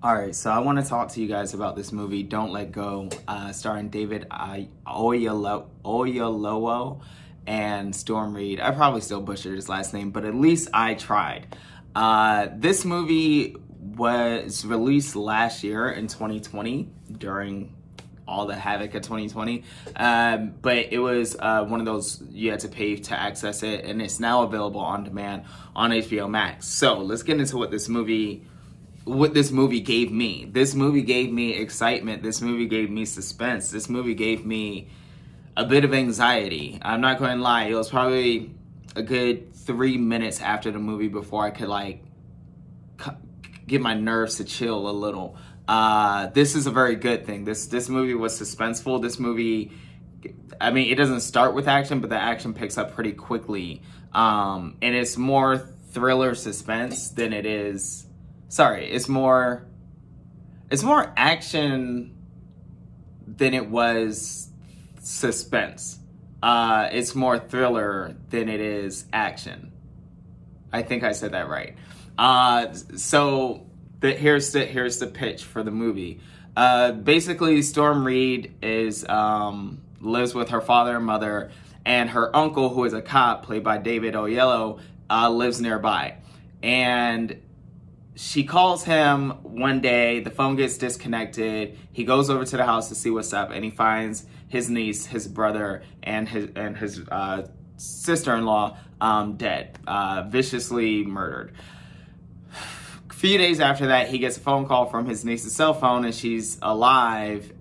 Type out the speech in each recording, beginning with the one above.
All right, so I want to talk to you guys about this movie, Don't Let Go, starring David Oyelowo and Storm Reid. I probably still butchered his last name, but at least I tried. This movie was released last year in 2020 during all the havoc of 2020, but it was one of those you had to pay to access it, and it's now available on demand on HBO Max. So let's get into what this movie gave me. This movie gave me excitement. This movie gave me suspense. This movie gave me a bit of anxiety. I'm not going to lie. It was probably a good 3 minutes after the movie before I could get my nerves to chill a little. This is a very good thing. This movie was suspenseful. This movie, I mean, it doesn't start with action, but the action picks up pretty quickly. And it's more thriller suspense than it is. Sorry, it's more action than it was suspense. It's more thriller than it is action. I think I said that right. So here's the pitch for the movie. Basically, Storm Reid lives with her father and mother, and her uncle, who is a cop, played by David Oyelowo, lives nearby. And she calls him one day, the phone gets disconnected, he goes over to the house to see what's up, and he finds his niece, his brother, and his sister-in-law dead, viciously murdered. A few days after that, he gets a phone call from his niece's cell phone, and she's alive,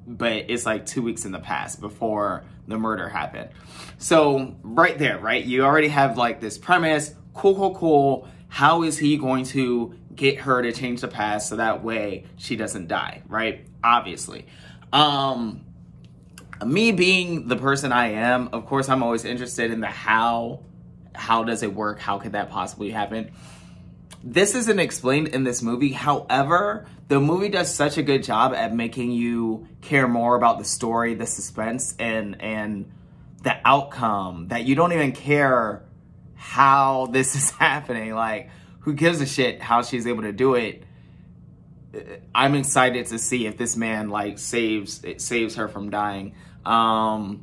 but it's like 2 weeks in the past before the murder happened. So right there, right, you already have like this premise, cool. How is he going to get her to change the past so that way she doesn't die, right? Obviously. Me being the person I am, of course, I'm always interested in the how. How does it work? How could that possibly happen? This isn't explained in this movie. However, the movie does such a good job at making you care more about the story, the suspense, and the outcome that you don't even care how this is happening. Like, who gives a shit how she's able to do it? I'm excited to see if this man saves her from dying. So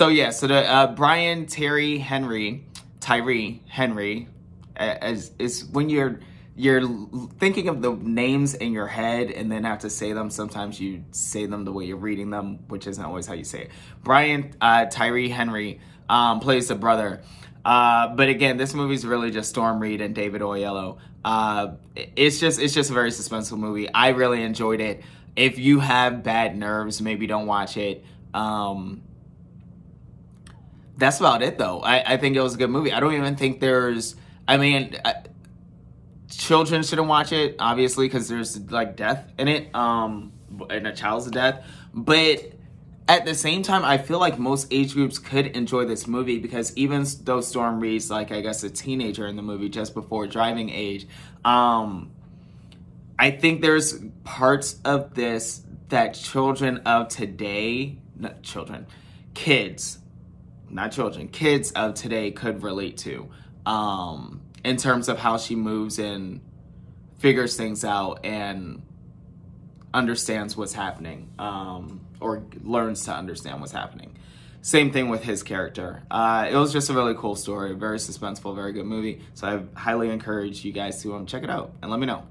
the Brian Tyree Henry, is when you're thinking of the names in your head and then have to say them. Sometimes you say them the way you're reading them, which isn't always how you say it. Brian Tyree Henry plays the brother. But again, this movie's really just Storm Reid and David Oyelowo. It's just a very suspenseful movie. I really enjoyed it. If you have bad nerves, maybe don't watch it. That's about it, though. I think it was a good movie. I don't even think children shouldn't watch it, obviously, because there's death in it, and a child's death. But at the same time, I feel like most age groups could enjoy this movie, because even though Storm Reid's I guess a teenager in the movie just before driving age, I think there's parts of this that children of today, kids of today could relate to, in terms of how she moves and figures things out and understands what's happening, or learns to understand what's happening. Same thing with his character. It was just a really cool story, very suspenseful, very good movie. So I highly encourage you guys to check it out and let me know.